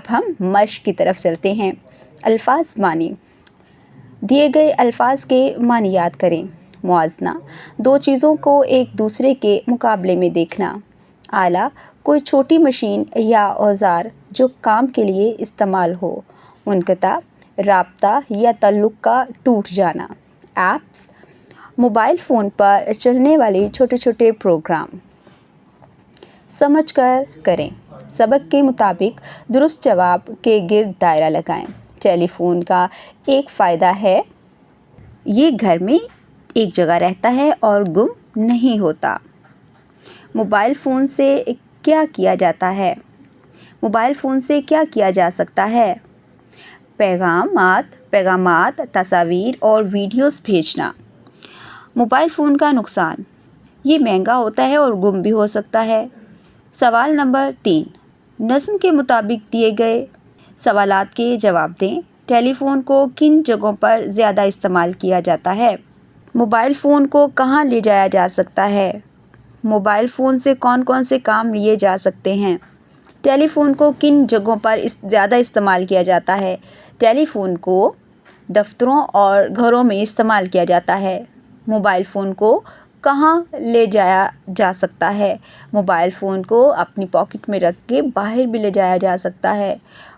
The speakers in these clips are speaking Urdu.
اب ہم مشق کی طرف چلتے ہیں۔ الفاظ معنی۔ دیے گئے الفاظ کے معنی یاد کریں۔ موازنہ، دو چیزوں کو ایک دوسرے کے مقابلے میں دیکھنا۔ آلہ، کوئی چھوٹی مشین یا اوزار جو کام کے لیے استعمال ہو۔ منقطع، رابطہ یا تعلق کا ٹوٹ جانا۔ ایپس، موبائل فون پر چلنے والے چھوٹے چھوٹے پروگرام۔ سمجھ کر کریں۔ سبق کے مطابق درست جواب کے گرد دائرہ لگائیں۔ ٹیلی فون کا ایک فائدہ ہے، یہ گھر میں ایک جگہ رہتا ہے اور گم نہیں ہوتا۔ موبائل فون سے کیا کیا جاتا ہے؟ موبائل فون سے کیا کیا جا سکتا ہے؟ پیغامات، تصاویر اور ویڈیوز بھیجنا۔ موبائل فون کا نقصان، یہ مہنگا ہوتا ہے اور گم بھی ہو سکتا ہے۔ سوال نمبر 3، نظم کے مطابق دیے گئے سوالات کے جواب دیں۔ ٹیلی فون کو کن جگہوں پر زیادہ استعمال کیا جاتا ہے؟ موبائل فون کو کہاں لے جایا جا سکتا ہے؟ موبائل فون سے کون کون سے کام لیے جا سکتے ہیں؟ ٹیلی فون کو کن جگہوں پر زیادہ استعمال کیا جاتا ہے؟ ٹیلی فون کو دفتروں اور گھروں میں استعمال کیا جاتا ہے۔ موبائل فون کو کہاں لے جایا جا سکتا ہے؟ موبائل فون کو اپنی پاکٹ میں رکھ کے باہر بھی لے جایا جا سکتا ہے۔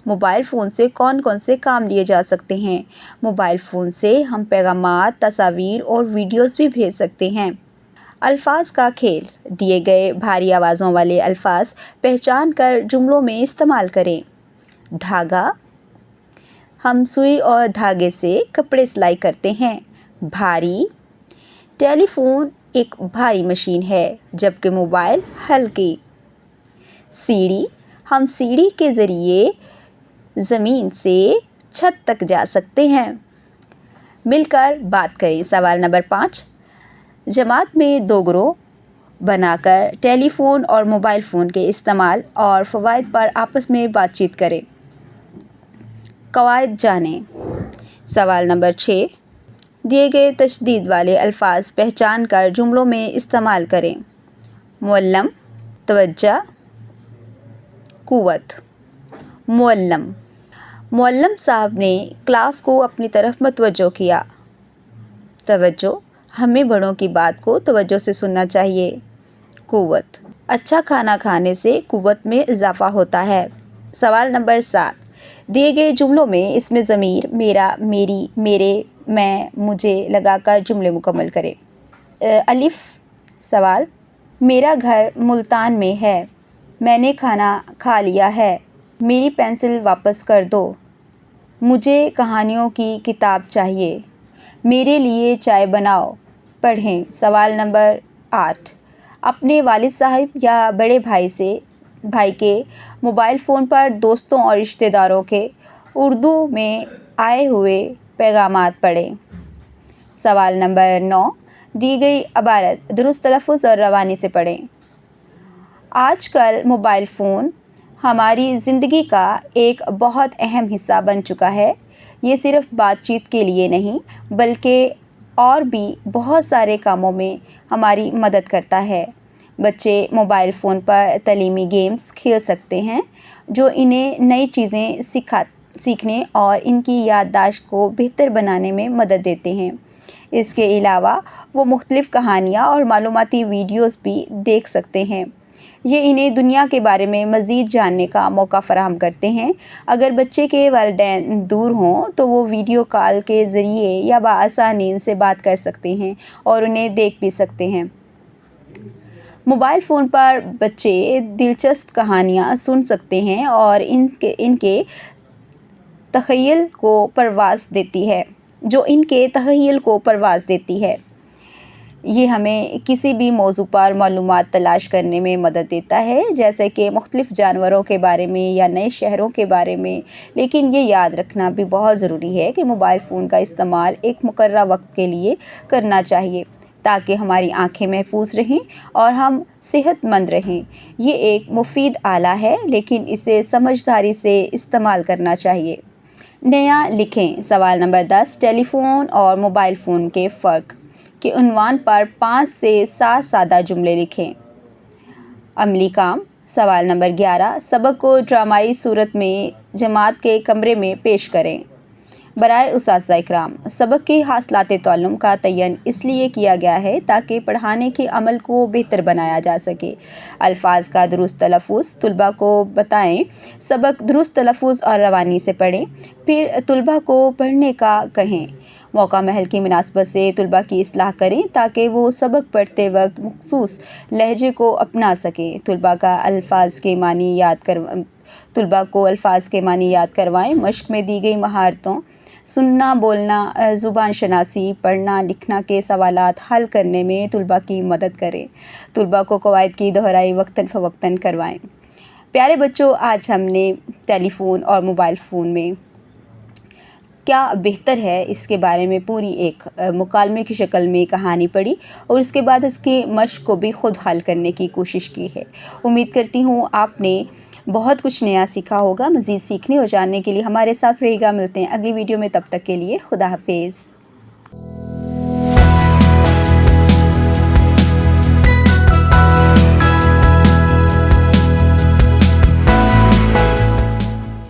موبائل فون سے کون کون سے کام لیے جا سکتے ہیں؟ موبائل فون سے ہم پیغامات، تصاویر اور ویڈیوز بھی بھیج سکتے ہیں۔ الفاظ کا کھیل۔ دیے گئے بھاری آوازوں والے الفاظ پہچان کر جملوں میں استعمال کریں۔ دھاگا، ہم سوئی اور دھاگے سے کپڑے سلائی کرتے ہیں۔ بھاری، ٹیلی فون ایک بھاری مشین ہے جبکہ موبائل ہلکی۔ سیڑھی، ہم سیڑھی کے ذریعے زمین سے چھت تک جا سکتے ہیں۔ مل کر بات کریں۔ سوال نمبر 5، جماعت میں 2 گروہ بنا کر ٹیلی فون اور موبائل فون کے استعمال اور فوائد پر آپس میں بات چیت کریں۔ قواعد جانیں۔ سوال نمبر 6، دیے گئے تشدید والے الفاظ پہچان کر جملوں میں استعمال کریں۔ معلم، توجہ، قوت۔ معلم صاحب نے کلاس کو اپنی طرف متوجہ کیا۔ توجہ، ہمیں بڑوں کی بات کو توجہ سے سننا چاہیے۔ قوت، اچھا کھانا کھانے سے قوت میں اضافہ ہوتا ہے۔ سوال نمبر 7، دیے گئے جملوں میں اسم ضمیر میرا، میری، میرے، میں، مجھے لگا کر جملے مکمل کریں۔ الف سوال، میرا گھر ملتان میں ہے۔ میں نے کھانا کھا لیا ہے۔ میری پینسل واپس کر دو۔ مجھے کہانیوں کی کتاب چاہیے۔ میرے لیے چائے بناؤ۔ پڑھیں۔ سوال نمبر 8، اپنے والد صاحب یا بڑے بھائی کے موبائل فون پر دوستوں اور رشتہ داروں کے اردو میں آئے ہوئے پیغامات پڑھیں۔ سوال نمبر 9، دی گئی عبارت درست تلفظ اور روانی سے پڑھیں۔ آج کل موبائل فون ہماری زندگی کا ایک بہت اہم حصہ بن چکا ہے۔ یہ صرف بات چیت کے لیے نہیں بلکہ اور بھی بہت سارے کاموں میں ہماری مدد کرتا ہے۔ بچے موبائل فون پر تعلیمی گیمز کھیل سکتے ہیں جو انہیں نئی چیزیں سیکھنے اور ان کی یادداشت کو بہتر بنانے میں مدد دیتے ہیں۔ اس کے علاوہ وہ مختلف کہانیاں اور معلوماتی ویڈیوز بھی دیکھ سکتے ہیں۔ یہ انہیں دنیا کے بارے میں مزید جاننے کا موقع فراہم کرتے ہیں۔ اگر بچے کے والدین دور ہوں تو وہ ویڈیو کال کے ذریعے یا بآسانی ان سے بات کر سکتے ہیں اور انہیں دیکھ بھی سکتے ہیں۔ موبائل فون پر بچے دلچسپ کہانیاں سن سکتے ہیں اور ان کے تخیل کو پرواز دیتی ہے۔ یہ ہمیں کسی بھی موضوع پر معلومات تلاش کرنے میں مدد دیتا ہے، جیسے کہ مختلف جانوروں کے بارے میں یا نئے شہروں کے بارے میں۔ لیکن یہ یاد رکھنا بھی بہت ضروری ہے کہ موبائل فون کا استعمال ایک مقررہ وقت کے لیے کرنا چاہیے تاکہ ہماری آنکھیں محفوظ رہیں اور ہم صحت مند رہیں۔ یہ ایک مفید آلہ ہے لیکن اسے سمجھداری سے استعمال کرنا چاہیے۔ نیا لکھیں۔ سوال نمبر 10، ٹیلی فون اور موبائل فون کے فرق کے عنوان پر 5 سے 7 سادہ جملے لکھیں۔ عملی کام۔ سوال نمبر 11، سبق کو ڈرامائی صورت میں جماعت کے کمرے میں پیش کریں۔ برائے اساتذہ اکرام، سبق کے حاصلات تعلم کا تعین اس لیے کیا گیا ہے تاکہ پڑھانے کے عمل کو بہتر بنایا جا سکے۔ الفاظ کا درست تلفظ طلباء کو بتائیں، سبق درست تلفظ اور روانی سے پڑھیں، پھر طلباء کو پڑھنے کا کہیں۔ موقع محل کی مناسبت سے طلباء کی اصلاح کریں تاکہ وہ سبق پڑھتے وقت مخصوص لہجے کو اپنا سکیں۔ طلباء کو الفاظ کے معنی یاد کروائیں۔ مشق میں دی گئی مہارتوں سننا، بولنا، زبان شناسی، پڑھنا، لکھنا کے سوالات حل کرنے میں طلباء کی مدد کریں۔ طلباء کو قواعد کی دہرائی وقتاً فوقتاً کروائیں۔ پیارے بچوں، آج ہم نے ٹیلی فون اور موبائل فون میں کیا بہتر ہے اس کے بارے میں پوری ایک مکالمے کی شکل میں کہانی پڑھی اور اس کے بعد اس کی مشق کو بھی خود حل کرنے کی کوشش کی ہے۔ امید کرتی ہوں آپ نے بہت کچھ نیا سیکھا ہوگا۔ مزید سیکھنے اور جاننے کے لیے ہمارے ساتھ رہے گا۔ ملتے ہیں اگلی ویڈیو میں، تب تک کے لیے خدا حافظ۔